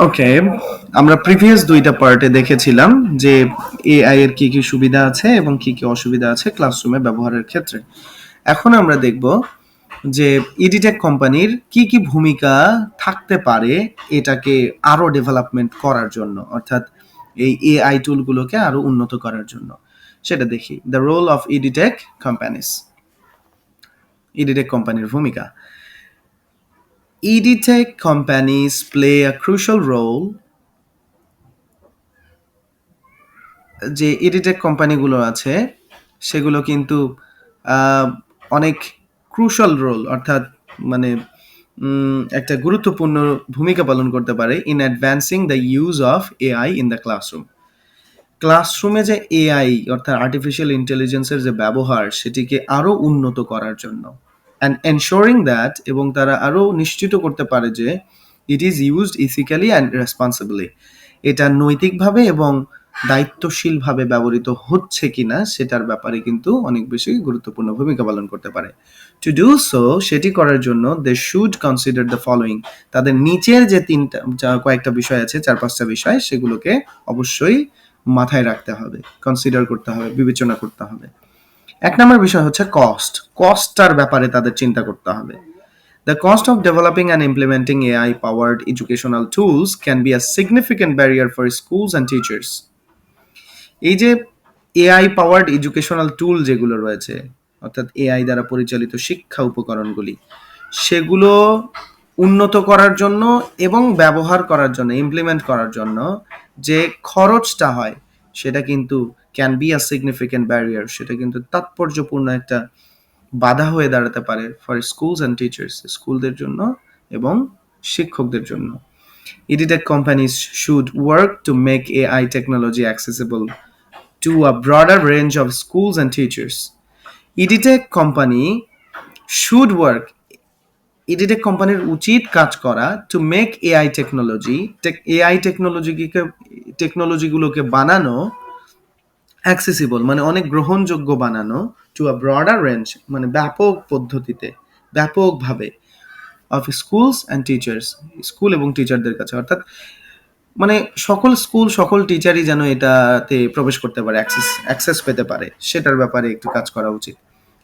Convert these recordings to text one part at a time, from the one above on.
ওকে, আমরা প্রিভিয়াস দুইটা পার্টে দেখেছিলাম যে এআই এর কি কি সুবিধা আছে এবং কি কি অসুবিধা আছে ক্লাসরুমে ব্যবহারের ক্ষেত্রে। এখন আমরা দেখব যে ইডিটেক কোম্পানির কি কি ভূমিকা থাকতে পারে এটাকে আরো ডেভেলপমেন্ট করার জন্য, অর্থাৎ এই এআই টুলগুলোকে আরো উন্নত করার জন্য। সেটা দেখি। দ্য রোল অফ ইডিটেক কোম্পানিজ, ইডিটেক কোম্পানির ভূমিকা। EdTech companies play a crucial role। যে EdTech কোম্পানিগুলো আছে সেগুলো কিন্তু আহ, অনেক ক্রুশাল রোল, অর্থাৎ মানে একটা গুরুত্বপূর্ণ ভূমিকা পালন করতে পারে in advancing the use of AI in the classroom. ক্লাসরুমে যে এআই অর্থাৎ আর্টিফিশিয়াল ইন্টেলিজেন্সের যে ব্যবহার সেটিকে আরো উন্নত করার জন্য, অ্যান্ড এনশোরিং দ্যাট, এবং তারা আরো নিশ্চিত করতে পারে যে it is used ethically and responsibly, এটা নৈতিকভাবে এবং দায়িত্বশীলভাবে ব্যবহৃত হচ্ছে কিনা সেটার ব্যাপারে কিন্তু অনেক বেশি গুরুত্বপূর্ণ ভূমিকা পালন করতে পারে। টু ডু সো, সেটি করার জন্য they should consider the following, তাদের নিচের যে কয়েকটা বিষয় আছে, 4-5টা বিষয়, সেগুলোকে অবশ্যই মাথায় রাখতে হবে, কনসিডার করতে হবে, বিবেচনা করতে হবে। 1 নম্বর বিষয় হচ্ছে কস্ট। কস্টটার ব্যাপারে তাদের চিন্তা করতে হবে। The cost of developing and implementing AI-powered educational tools can be a significant barrier for schools and teachers. এই যে এআই পাওয়ার্ড এডুকেশনাল টুল যেগুলো রয়েছে, অর্থাৎ এআই দ্বারা পরিচালিত শিক্ষা উপকরণগুলি, সেগুলো উন্নত করার জন্য এবং ব্যবহার করার জন্য, ইমপ্লিমেন্ট করার জন্য যে খরচটা হয় সেটা কিন্তু can be a significant barrier, সেটা কিন্তু তাৎপর্যপূর্ণ একটা বাধা হয়ে দাঁড়াতে পারে ফর স্কুলস অ্যান্ড টিচার্স, স্কুলদের জন্য এবং শিক্ষকদের জন্য। EdTech companies should work to make AI technology accessible to a broader range of schools and teachers. EdTech company should work, EdTech কোম্পানির উচিত কাজ করা to make AI technology, AI টেকনোলজিগুলোকে বানানো অ্যাক্সেসিবল, মানে অনেক গ্রহণযোগ্য বানানো, টু আ ব্রডার রেঞ্জ, মানে ব্যাপক পদ্ধতিতে, ব্যাপকভাবে, of schools and teachers, school এবং টিচারদের কাছে, অর্থাৎ মানে সকল স্কুল সকল টিচারই যেন এটাতে প্রবেশ করতে পারে, অ্যাক্সেস পেতে পারে, সেটার ব্যাপারে একটু কাজ করা উচিত।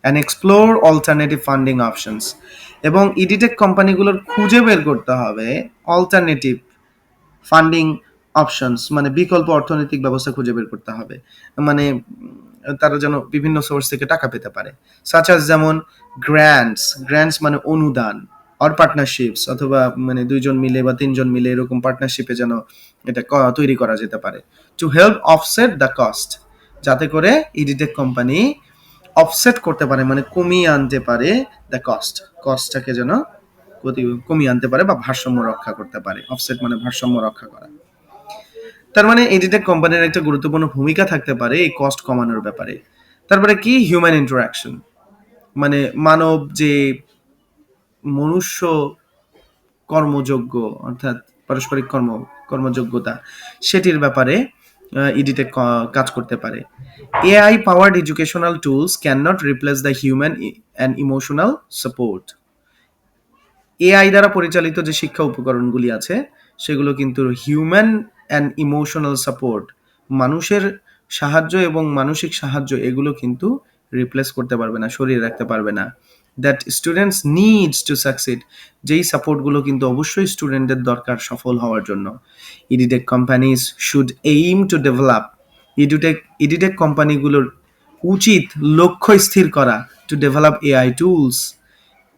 And explore alternative funding options, এবং ইডিটেক কোম্পানিগুলোর খুঁজে বের করতে হবে অল্টারনেটিভ ফান্ডিং অপশনস, মানে বিকল্প অর্থনৈতিক ব্যবস্থা খুঁজে বের করতে হবে, মানে তারা যেন বিভিন্ন সোর্স থেকে টাকা পেতে পারে, সাচ আস যেমন গ্র্যান্টস মানে অনুদান, অর পার্টনারশিপস, অথবা মানে 2 জন মিলে বা 3 জন মিলে এরকম পার্টনারশিপে যেন এটা তৈরি করা যেতে পারে, to help offset the cost, যাতে করে ইডিটেক কোম্পানি অফসেট করতে পারে, মানে কমিয়ে আনতে পারে দ্য কস্টটাকে যেন কমিয়ে আনতে পারে বা ভারসাম্য রক্ষা করতে পারে। অফসেট মানে ভারসাম্য রক্ষা করা। তার মানে এডিটেক কোম্পানির একটা গুরুত্বপূর্ণ ভূমিকা থাকতে পারে এই কস্ট কমানোর ব্যাপারে। তারপরে কি হিউম্যান ইন্টারাকশন, মানে মানব যে মনুষ্য কর্মযোগ্য, অর্থাৎ পারস্পরিক কর্মযোগ্যতা, সেটির ব্যাপারে ইডিটেক কাজ করতে পারে। AI powered educational tools can not replace the human and emotional support. AI দ্বারা পরিচালিত যে শিক্ষা উপকরণগুলি আছে সেগুলো কিন্তু হিউম্যান অ্যান্ড ইমোশনাল সাপোর্ট, মানুষের সাহায্য এবং মানসিক সাহায্য, এগুলো কিন্তু রিপ্লেস করতে পারবে না, সরিয়ে রাখতে পারবে না। That students needs to succeed, যেই সাপোর্টগুলো কিন্তু অবশ্যই স্টুডেন্টদের দরকার সফল হওয়ার জন্য। Edtech companies should aim to develop, edtech কোম্পানিগুলোর উচিত লক্ষ্য স্থির করা, to develop AI tools,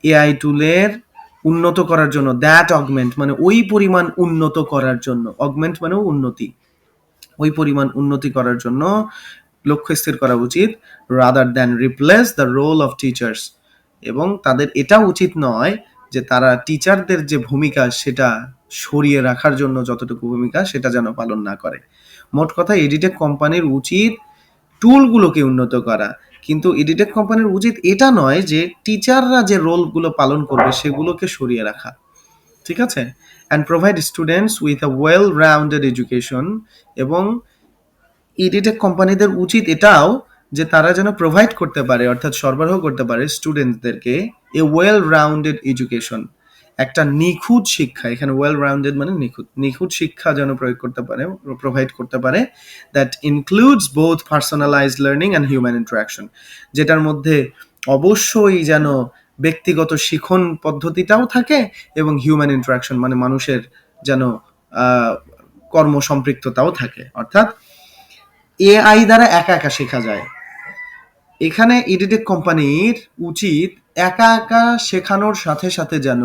AI টুলের উন্নত করার জন্য, দ্যাট অগমেন্ট মানে ওই পরিমাণ উন্নত করার জন্য, অগমেন্ট মানে উন্নতি, ওই পরিমাণ উন্নতি করার জন্য লক্ষ্য স্থির করা উচিত, rather than replace the role of teachers, এবং তাদের এটা উচিত নয় যে তারা টিচারদের যে ভূমিকা সেটা সরিয়ে রাখার জন্য যতটুকু ভূমিকা সেটা যেন পালন না করে। মোট কথা এডিটেক কোম্পানির উচিত টুলগুলোকে উন্নত করা, কিন্তু এডিটেক কোম্পানির উচিত এটা নয় যে টিচাররা যে রোলগুলো পালন করবে সেগুলোকে সরিয়ে রাখা, ঠিক আছে। And provide students with a well rounded education, এবং এডিটেক কোম্পানিদের উচিত এটাও যে তারা যেন প্রোভাইড করতে পারে, অর্থাৎ সরবরাহ করতে পারে স্টুডেন্টদেরকে এ ওয়েল রাউন্ডেড এডুকেশন, একটা নিখুঁত শিক্ষা, এখানে ওয়েল রাউন্ডেড মানে নিখুঁত শিক্ষা যেন প্রোভাইড করতে পারে, that includes both personalised learning and human interaction, যেটার মধ্যে অবশ্যই যেন ব্যক্তিগত শিখন পদ্ধতিটাও থাকে এবং হিউম্যান ইন্টারাকশন মানে মানুষের যেন কর্ম সম্পৃক্ততাও থাকে। অর্থাৎ এআই দ্বারা একা একা শেখা যায়। এখানে এডিটেক কোম্পানির উচিত একা একা শেখানোর সাথে সাথে যেন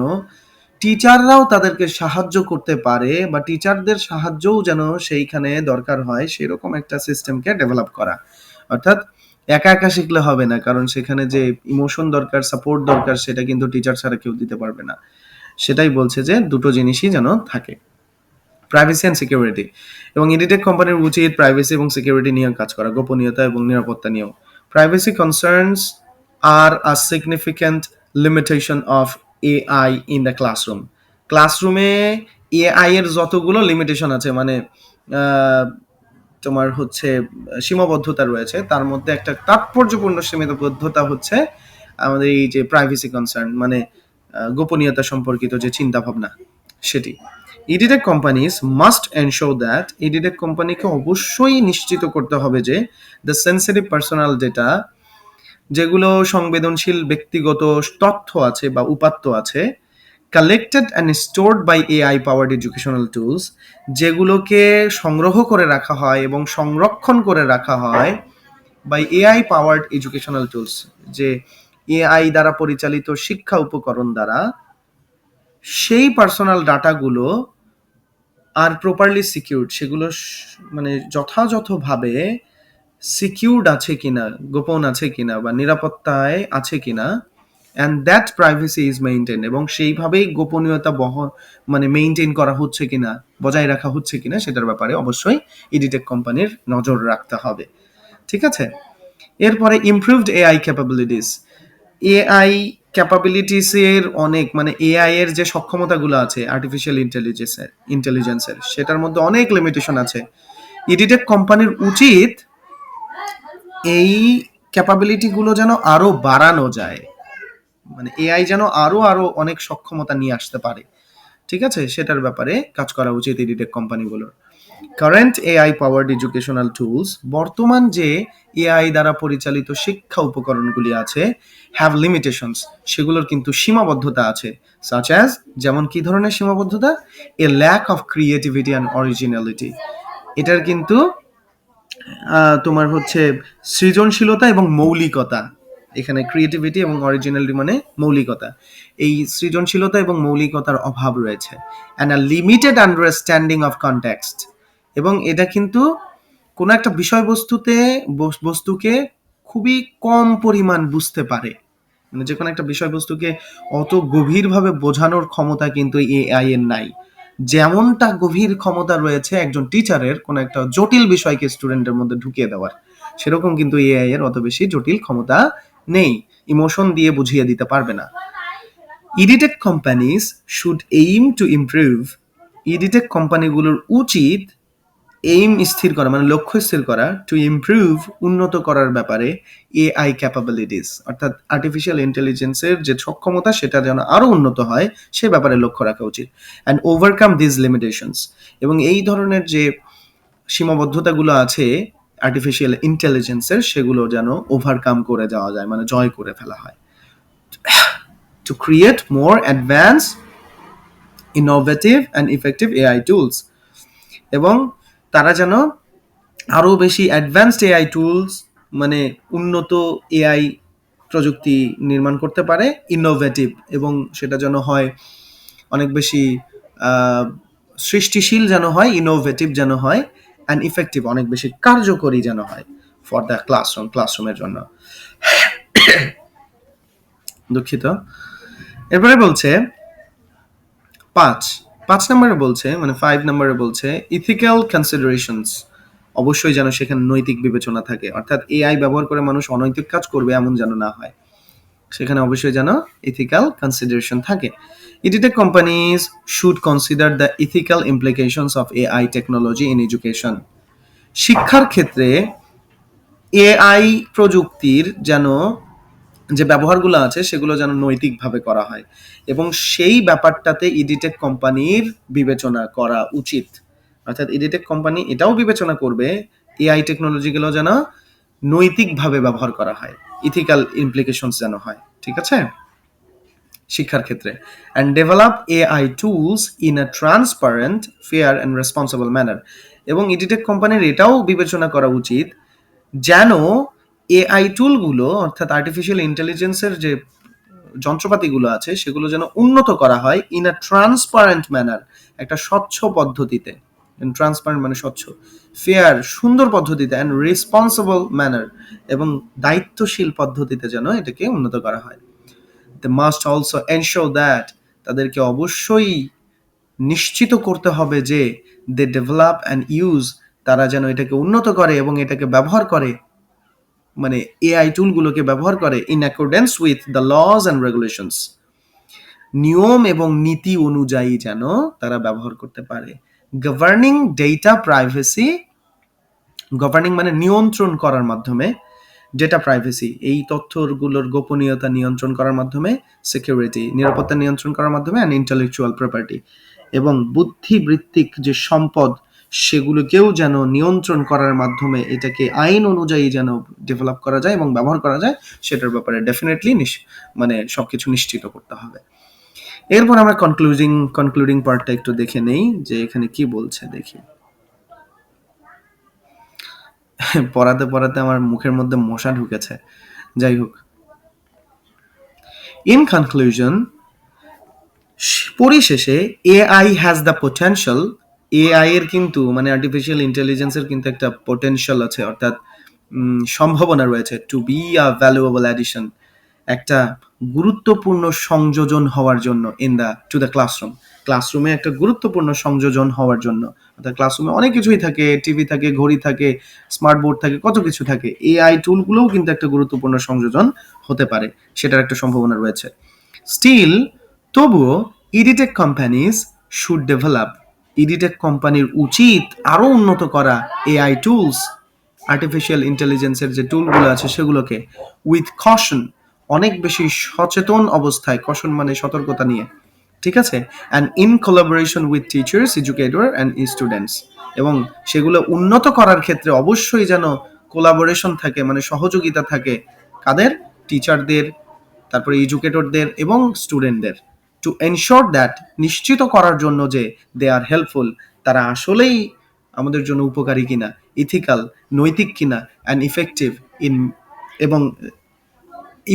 টিচাররাও তাদেরকে সাহায্য করতে পারে বা টিচারদের সাহায্যও যেন সেইখানে দরকার হয় সেরকম একটা সিস্টেমকে ডেভেলপ করা। অর্থাৎ একা একা শিখলে হবে না, কারণ সেখানে যে ইমোশন দরকার, সাপোর্ট দরকার, সেটা কিন্তু টিচার ছাড়া কেউ দিতে পারবে না। সেটাই বলছে যে দুটো জিনিসই যেন থাকে, প্রাইভেসি অ্যান্ড সিকিউরিটি। এবং এডিটেক কোম্পানির উচিত প্রাইভেসি এবং সিকিউরিটি নিয়ে কাজ করা, গোপনীয়তা এবং নিরাপত্তা নিয়েও। Privacy concerns are a significant limitation of AI in the classroom. ক্লাসরুমে এআই এর যতগুলো লিমিটেশন আছে, মানে তোমার হচ্ছে সীমাবদ্ধতা রয়েছে, তার মধ্যে একটা তাৎপর্যপূর্ণ সীমাবদ্ধতা হচ্ছে আমাদের এই যে প্রাইভেসি কনসার্ন, মানে গোপনীয়তা সম্পর্কিত যে চিন্তা ভাবনা, সেটি। এডিটেক কোম্পানিজ মাস্ট এনশোর দ্যাট, এডিটেক কোম্পানিকে অবশ্যই নিশ্চিত করতে হবে যে দ্য সেন্সিটিভ পার্সোনাল ডেটা, যেগুলো সংবেদনশীল ব্যক্তিগত তথ্য আছে বা উপাত্ত আছে, collected and stored by AI powered educational tools, যেগুলোকে সংগ্রহ করে রাখা হয় এবং সংরক্ষণ করে রাখা হয় by AI powered educational tools, যে এআই দ্বারা পরিচালিত শিক্ষা উপকরণ দ্বারা, সেই পার্সোনাল ডাটাগুলো আর প্রপারলি সিকিউরড, সেগুলো মানে যথাযথভাবে সিকিউরড আছে কিনা, গোপন আছে কিনা বা নিরাপত্তায় আছে কিনা, and that privacy is maintain, এবং সেইভাবেই গোপনীয়তা মানে মেইনটেইন করা হচ্ছে কিনা, বজায় রাখা হচ্ছে কিনা, সেটার ব্যাপারে অবশ্যই এডিটেক কোম্পানির নজর রাখতে হবে। ঠিক আছে। এরপরে ইমপ্রুভড এআই ক্যাপাবিলিটিস। এআই ক্যাপাবিলিটিসের অনেক, মানে এআই এর যে সক্ষমতাগুলো আছে আর্টিফিশিয়াল ইন্টেলিজেন্সের, সেটার মধ্যে অনেক লিমিটেশন আছে। এডিটেক কোম্পানির উচিত এই ক্যাপাবিলিটিগুলো যেন আরো বাড়ানো যায়, মানে এআই যেন আরো অনেক সক্ষমতা নিয়ে আসতে পারে। ঠিক আছে, সেটার ব্যাপারে কাজ করা উচিত এডিটেক কোম্পানিগুলোর। Current AI powered educational tools, বর্তমান যে এআই দ্বারা পরিচালিত শিক্ষা উপকরণগুলি আছে, হ্যাভ লিমিটেশনস, সেগুলোর কিন্তু সীমাবদ্ধতা আছে। সাচ অ্যাজ, যেমন কি ধরনের সীমাবদ্ধতা? A lack of creativity and originality, এটার কিন্তু তোমার হচ্ছে সৃজনশীলতা এবং মৌলিকতা, এখানে ক্রিয়েটিভিটি এবং অরিজিনালিটি মানে মৌলিকতা, এই সৃজনশীলতা এবং মৌলিকতার অভাব রয়েছে। And a limited understanding of context, এবং এটা কিন্তু কোনো একটা বস্তুকে খুবই কম পরিমাণ বুঝতে পারে, মানে যে কোনো একটা বিষয়বস্তুকে অত গভীরভাবে বোঝানোর ক্ষমতা কিন্তু এআই এর নাই। যেমনটা গভীর ক্ষমতা রয়েছে একজন টিচারের কোনো একটা জটিল বিষয়কে স্টুডেন্টের মধ্যে ঢুকিয়ে দেওয়ার, সেরকম কিন্তু এআই এর অত বেশি জটিল ক্ষমতা নেই, ইমোশন দিয়ে বুঝিয়ে দিতে পারবে না। Edtech companies should aim to improve, edtech কোম্পানিগুলোর উচিত এইম স্থির করা, মানে লক্ষ্য স্থির করা, টু ইমপ্রুভ, উন্নত করার ব্যাপারে এআই ক্যাপাবিলিটিস, অর্থাৎ আর্টিফিশিয়াল ইন্টেলিজেন্সের যে সক্ষমতা সেটা যেন আরো উন্নত হয় সে ব্যাপারে লক্ষ্য রাখা উচিত। অ্যান্ড ওভারকাম দিস লিমিটেশনস, এবং এই ধরনের যে সীমাবদ্ধতাগুলো আছে আর্টিফিশিয়াল ইন্টেলিজেন্সের, সেগুলো যেন ওভারকাম করে যাওয়া যায়, মানে জয় করে ফেলা হয়। To create more advance, innovative and effective AI tools, এবং তারা যেন আরো বেশি অ্যাডভান্সড এআই টুলস, মানে উন্নত এআই প্রযুক্তি নির্মাণ করতে পারে, ইনোভেটিভ, এবং সেটা যেন হয় অনেক বেশি সৃষ্টিশীল যেন হয়, ইনোভেটিভ যেন হয়, অ্যান্ড ইফেক্টিভ, অনেক বেশি কার্যকরী যেন হয় ফর দ্য ক্লাসরুমের জন্য। দুঃখিত। এরপরে বলছে পাঁচ নম্বরে বলছে, মানে 5 নম্বরে বলছে ইথিক্যাল কনসিডারেশনস, অবশ্যই যেন সেখানে নৈতিক বিবেচনা থাকে, অর্থাৎ এআই ব্যবহার করে মানুষ অনৈতিক কাজ করবে এমন যেন না হয়, সেখানে অবশ্যই যেন ইথিক্যাল কনসিডারেশন থাকে। Edtech companies should consider the ethical implications of AI technology in education, শিক্ষার ক্ষেত্রে এআই প্রযুক্তির যেন যে ব্যবহারগুলো আছে সেগুলো যেন নৈতিকভাবে করা হয়, এবং সেই ব্যাপারটাতে ইডিটেক কোম্পানির বিবেচনা করা উচিত। অর্থাৎ ইডিটেক কোম্পানি এটাও বিবেচনা করবে এআই টেকনোলজিগুলো যেন নৈতিকভাবে ব্যবহার করা হয়, ইথিক্যাল ইমপ্লিকেশনস যেন হয়, ঠিক আছে, শিক্ষার ক্ষেত্রে। And develop AI tools in a transparent, fair and responsible manner. এবং ইডিটেক কোম্পানির এটাও বিবেচনা করা উচিত যেন এআই টুলগুলো, অর্থাৎ আর্টিফিশিয়াল ইন্টেলিজেন্সের যে যন্ত্রপাতিগুলো আছে সেগুলো যেন উন্নত করা হয় ইন আ ট্রান্সপারেন্ট ম্যানার, একটা স্বচ্ছ পদ্ধতিতে, ট্রান্সপারেন্ট মানে স্বচ্ছ, ফেয়ার সুন্দর পদ্ধতিতে, অ্যান্ড রেসপন্সিবল ম্যানার এবং দায়িত্বশীল পদ্ধতিতে যেন এটাকে উন্নত করা হয়। They must also ensure that, তাদেরকে অবশ্যই নিশ্চিত করতে হবে যে দে ডেভেলপ অ্যান্ড ইউজ, তারা যেন এটাকে উন্নত করে এবং এটাকে ব্যবহার করে, মানে এআই টুলগুলোকে ব্যবহার করে in accordance with the laws and regulations, নিয়ম এবং নীতি অনুযায়ী যেন তারা ব্যবহার করতে পারে। গভর্নিং ডেটা প্রাইভেসি, গভর্নিং মানে নিয়ন্ত্রণ করার মাধ্যমে, ডেটা প্রাইভেসি এই তথ্যগুলোর গোপনীয়তা নিয়ন্ত্রণ করার মাধ্যমে, সিকিউরিটি নিরাপত্তা নিয়ন্ত্রণ করার মাধ্যমে, অ্যান্ড ইন্টেলেকচুয়াল প্রপার্টি এবং বুদ্ধিবৃত্তিক যে সম্পদ সেগুলোকেও যেন নিয়ন্ত্রণ করার মাধ্যমে এটাকে আইন অনুযায়ী যেন ডেভেলপ করা যায় এবং ব্যবহার করা যায়, সেটার ব্যাপারে ডেফিনেটলি মানে সবকিছু নিশ্চিত করতে হবে। এরপর আমরা কনক্লুডিং পার্টটা একটু দেখে নেই যে এখানে কি বলছে, দেখি। পড়াতে পড়াতে আমার মুখের মধ্যে মশা ঢুকেছে, যাই হোক। ইন কনক্লুশন, পরিশেষে AI has the potential, AI এর কিন্তু মানে আর্টিফিশিয়াল ইন্টেলিজেন্সের কিন্তু একটা পোটেনশিয়াল আছে, অর্থাৎ সম্ভাবনা রয়েছে, to be a valuable addition, একটা গুরুত্বপূর্ণ সংযোজন হওয়ার জন্য in the to the classroom, ক্লাসরুমে একটা গুরুত্বপূর্ণ সংযোজন হওয়ার জন্য। অর্থাৎ ক্লাসরুমে অনেক কিছুই থাকে, টিভি থাকে, ঘড়ি থাকে, স্মার্ট বোর্ড থাকে, কত কিছু থাকে, এআই টুলগুলোও কিন্তু একটা গুরুত্বপূর্ণ সংযোজন হতে পারে, সেটার একটা সম্ভাবনা রয়েছে। স্টিল, তবুও ইডিটেক কোম্পানিজ শুড ডেভেলপ, ইডিটেক কোম্পানির উচিত আরও উন্নত করা এআই টুলস, আর্টিফিশিয়াল ইন্টেলিজেন্সের যে টুলগুলো আছে সেগুলোকে উইথ কশন, অনেক বেশি সচেতন অবস্থায়, কশন মানে সতর্কতা নিয়ে, ঠিক আছে, and in collaboration with teachers, educator and students, এবং সেগুলো উন্নত করার ক্ষেত্রে অবশ্যই যেন কোলাবোরেশন থাকে, মানে সহযোগিতা থাকে, কাদের, টিচারদের, তারপরে এডুকেটরদের এবং স্টুডেন্টদের, টু এনশিওর দ্যাট, নিশ্চিত করার জন্য যে দে আর হেল্পফুল, তারা আসলেই আমাদের জন্য উপকারী কিনা, ইথিক্যাল নৈতিক কিনা, অ্যান্ড ইফেক্টিভ ইন, এবং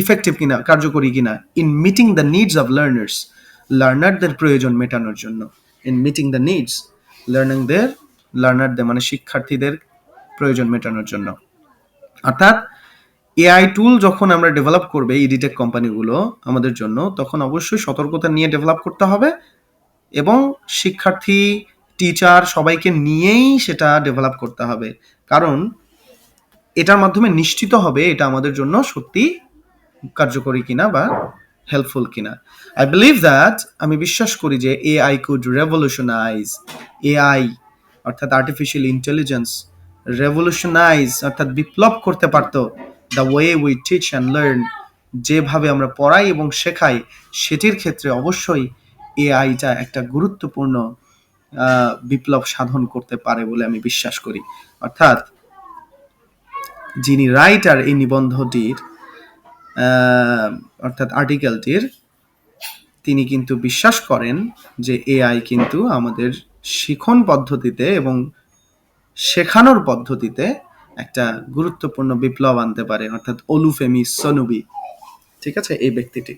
ইফেক্টিভ কিনা, কার্যকরী কিনা, in meeting the needs of learners, লার্নারদের প্রয়োজন মেটানোর জন্য, ইন মিটিং দ্য নিডস লার্নারদের মানে শিক্ষার্থীদের প্রয়োজন মেটানোর জন্য। অর্থাৎ এআই টুল যখন আমরা ডেভেলপ করবে ইডিটেক কোম্পানিগুলো আমাদের জন্য, তখন অবশ্যই সতর্কতা নিয়ে ডেভেলপ করতে হবে, এবং শিক্ষার্থী, টিচার সবাইকে নিয়েই সেটা ডেভেলপ করতে হবে, কারণ এটার মাধ্যমে নিশ্চিত হবে এটা আমাদের জন্য সত্যি কার্যকরী কিনা বা হেল্পফুল কিনা। আই বিলিভ দ্যাট, আমি বিশ্বাস করি যে এআই কুড রেভলিউশনাইজ, এআই অর্থাৎ আর্টিফিশিয়াল ইন্টেলিজেন্স রেভলিউশনাইজ অর্থাৎ বিপ্লব করতে পারত the way we teach and learn, যেভাবে আমরা পড়াই এবং শেখাই সেটির ক্ষেত্রে অবশ্যই এআইটা একটা গুরুত্বপূর্ণ বিপ্লব সাধন করতে পারে বলে আমি বিশ্বাস করি। অর্থাৎ যিনি রাইটার এই নিবন্ধটির, অর্থাৎ আর্টিকেলটির, তিনি কিন্তু বিশ্বাস করেন যে এআই কিন্তু আমাদের শিখন পদ্ধতিতে এবং শেখানোর পদ্ধতিতে একটা গুরুত্বপূর্ণ বিপ্লব আনতে পারে, অর্থাৎ অলুফেমি সনুবি, ঠিক আছে, এই ব্যক্তিটি।